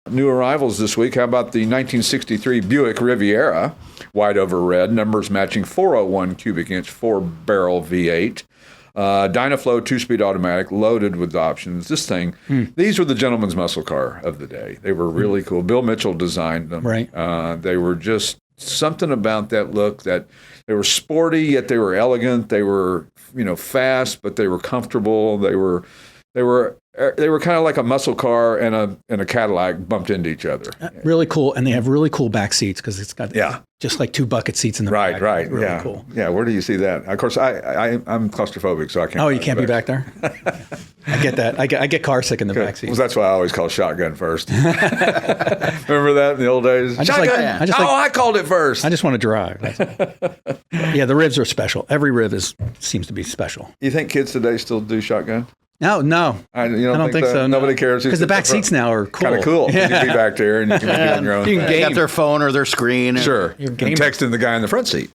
New arrivals this week. How about the 1963 Buick Riviera, white over red, numbers matching 401 cubic inch, 4-barrel V8. Dynaflow 2-speed automatic, loaded with options. This thing, these were the gentleman's muscle car of the day. They were really cool. Bill Mitchell designed them. Right. They were just something about that look that they were sporty, yet they were elegant. They were, fast, but they were comfortable. They were kind of like a muscle car and a Cadillac bumped into each other. Really cool, and they have really cool back seats because it's got just like 2 bucket seats in the back. Right, really cool. Yeah, where do you see that? Of course, I'm claustrophobic, so I can't. Oh, you can't be back there? I get that. I get car sick in the back seat. Well, that's why I always call shotgun first. Remember that in the old days? Shotgun! I called it first. I just want to drive. Yeah, the ribs are special. Every rib seems to be special. You think kids today still do shotgun? No. I don't think so. Nobody cares. Because the back seats now are cool. Kind of cool. Yeah. You can be back there and you can be doing your own You thing. can get their phone or their screen. Sure. And texting the guy in the front seat.